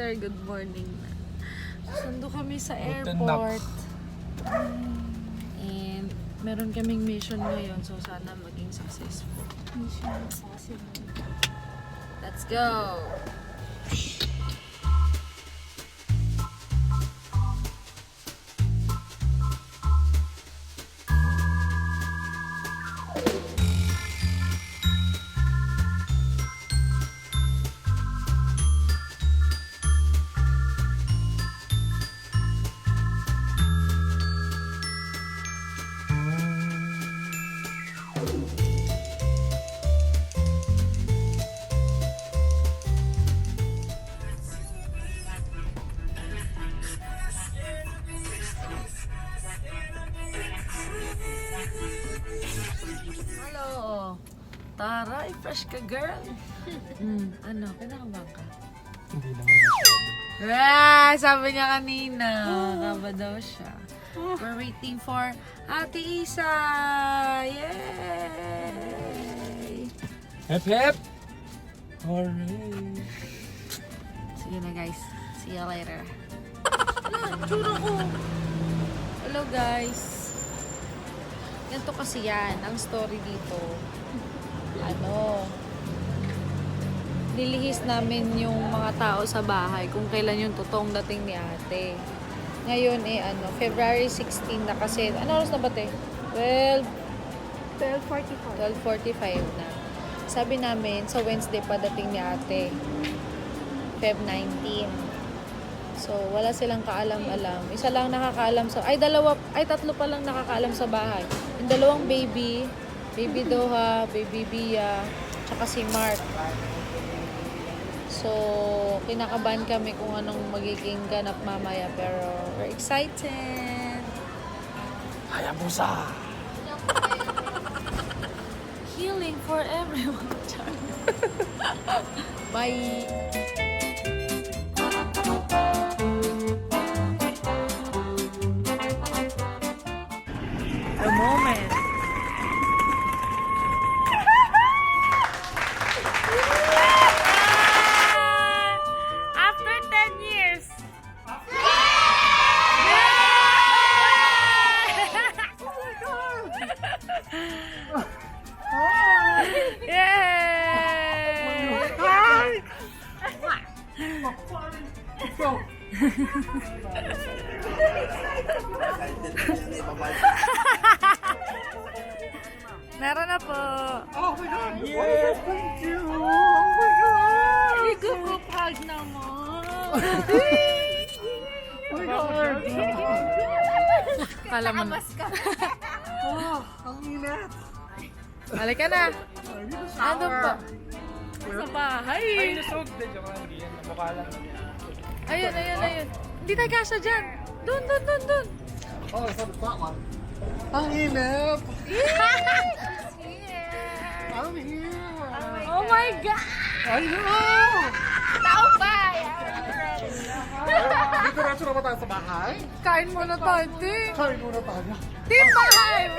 sister, good morning na. Sundo kami sa airport. And meron kaming mission ngayon, so sana maging successful. Mission possible. Let's go! Hello! Taray, fresh ka girl! Ano, kinakabahan ka? Hindi naman masyado. Sabi niya kanina, kaba daw siya. We're waiting for Ate Isa! Yay! Hep hep! Alright. Sige na guys, see you later. Tsura ko! Hello guys! Ganito kasi yan, ang story dito. Nilihis namin yung mga tao sa bahay kung kailan yung totoong dating ni ate. Ngayon February 16 na kasi, ano oras na ba te? 12:45 na. Sabi namin, sa Wednesday pa dating ni ate. Feb 19. So, wala silang kaalam-alam. Isa lang nakakaalam tatlo pa lang nakakaalam sa bahay. Yung dalawang baby Doha, baby Bia, tsaka si Mark. So, kinakabahan kami kung anong magiging ganap mamaya. Pero, we're excited! Hayabusa! Healing for everyone. Bye! The moment. After 10 years. Yay! Meron na po. Oh my God! Yes! Thank you! Oh my God! Ligo po pag naman. Oh my God! Kala mo na. Oh, ang init! Balik ka na. I need a Ano shower! po? Sa bahay. Ay, nasog din. Joke lang, hindi yan. Mukha lang. Ayun. Hindi tayo kasha dyan. Doon. Oh, so it's that one. Ang init! I'm here! Oh my God! I know! Tao ba? Diretso na ba tayo sa bahay? Kain muna tayo, Ting. Kain muna tayo. Team bahay!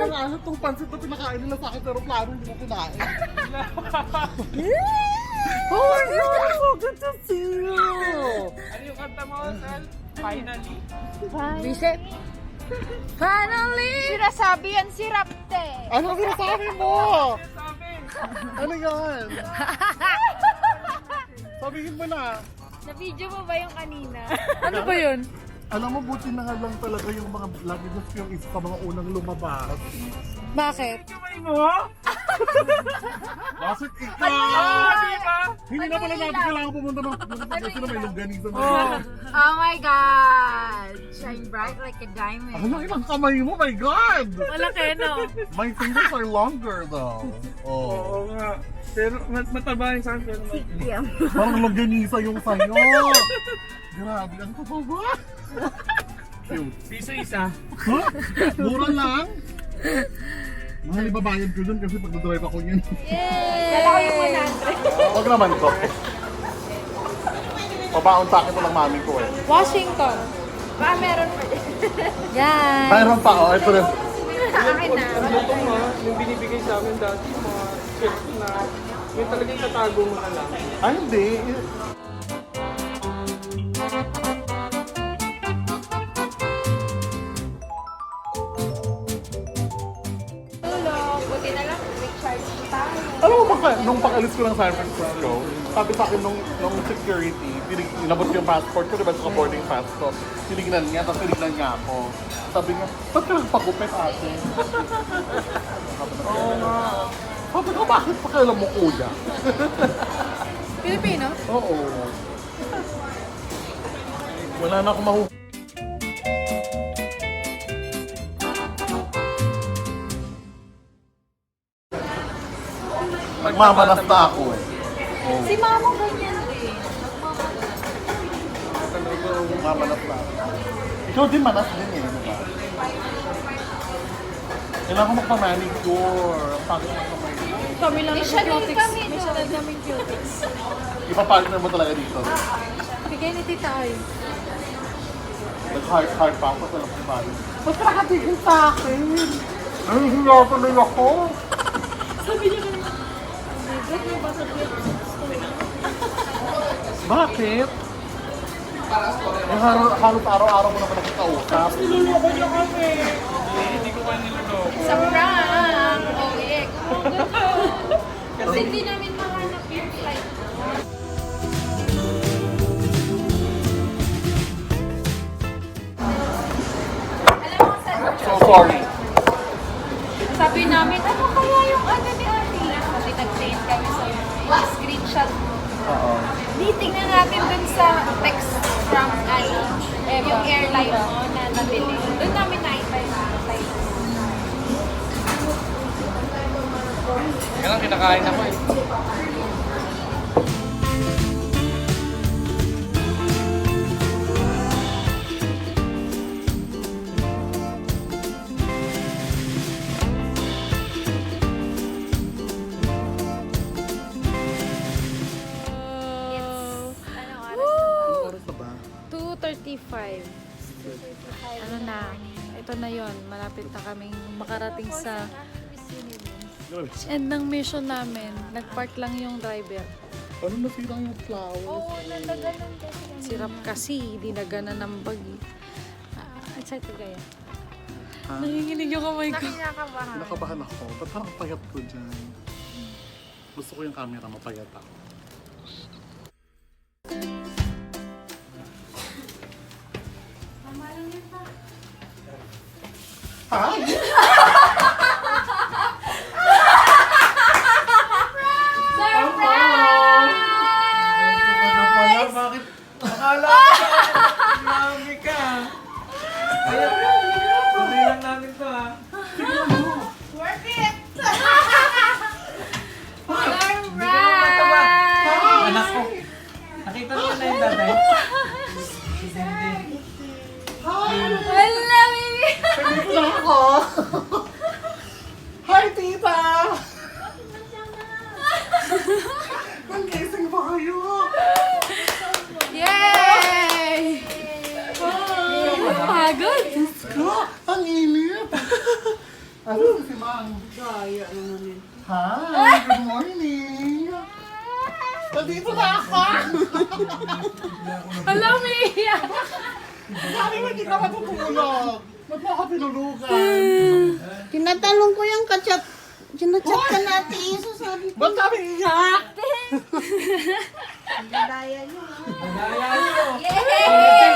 Ang ano itong pansit na pinakain nila sa akin pero plano hindi mo kinain. Oh my God! So good to see you! Ano yung kanta mo, Sal? Finally? Visit. Finally! Sinasabi yan si Rapte. Ano sinasabi mo? Sabi! Ano yan? Sabihin mo na. Na-video mo ba yung kanina? Ano ba yun? Alam mo, buti na nga lang talaga yung mga languages yung isa sa mga unang lumabas. Bakit? Kamay mo? Bakit ikaw? Diba? Hindi na pala natin kailangan pumunta ng kasi na may longganisa na. Oh my God! Shine bright like a diamond. Ang laki ng kamay mo, my God! Malaki, no? My fingers are longer though. Oh. Oo nga. Pero mataba yung saan pero Parang longganisa yung sayo. Grabe, ang totoo ba? Cute. piso isa. Huh? Mura lang? Mahal ibabayad ko dun kasi pag drive ako yun. Kala ko yung 100. Huwag naman to. Pabaon sa akin to ng mami ko eh. Washington. Baka meron pa din. Yan. Mayroon pa oh, ito rin. Akin na. Ang lutong nga, yung binibigay sa amin dati, mga chips na, yung talagang tatago mo na lang. Ay hindi. nung pag-alis ko ng San Francisco, sabi sa akin nung security, inabot ko yung passport ko, diba sa boarding pass ko. Tinignan niya, tapos tinignan niya ako. Sabi niya, ba't ka nagpagupit ate? Oo nga. Sabi ko, bakit pa kailan mo kuya? Pilipino? Oo. Wala na akong mahu... Nagmamanas na ako eh. Oh. Si Mamo ganyan din. Mamanas na ako. Ikaw din manas din eh, diba? Kailangan ko magpa-manicure. Ang pangit magpa-manicure. Kami lang Siya din cutics. kami May to. siya lang kaming cutics. Ipapalit mo talaga dito. Bigay ni Tita Ay. Nag-heart pa ako sa lakas. Ba't ka nakatigil sa akin? Nahihiya tuloy ako. Sabi niya kanina, ba't may basa Bakit? Eh, halos araw-araw mo naman nakikausap. Niloloko niyo kami. Hindi ko pa niloloko. Sa prank. Oh, eh. Kasi hindi namin mahanap yung flight. Alam mo, sa So sorry. sabi namin, ano kaya yung ano ni Ate? Kasi nag-send kami sa screenshot. Oo. Tingnan natin dun sa text from yung airline mo na nabili. Doon namin nakita yung flight. Kaya lang kinakain ako eh. Ano oras? Oras na ba? 2:35. Ano na, ito na yon. Malapit na kaming makarating sa end ng mission namin. Nagpark lang yung driver. Ano nasira yung flowers? Oo, nandaganan kasi. Sirap kasi, dinagana ng bagi. Excited kaya? Ha? Nanginginig yung kamay ko. Nakakabahan. Nakabahan ako. Ba't parang payat ko dyan? Gusto ko yung camera, mapayat ako. Hi! Ano pala? Bakit? Akala ko mami ka. Ayan. Tuloy lang namin to ha. Worth it! Anak ko. Nakita niyo na yung tatay? Si Cindy. Wala, baby! Pagkita na ako! Hi, tita! Nang-gising ba kayo? Yay! Pagod! Ko, ang init! Ano si Mang? Hi, good morning! Nandito na ako! Alam mo iiyak! Sabi mo hindi ka matutulog! Ba't mo ako tinulugan? Tinatanong ko yung kachat. Sinachat ka natin isa, sabi ko. Ba't kami iyak? Daya nyo. Nagaya niyo. Yay!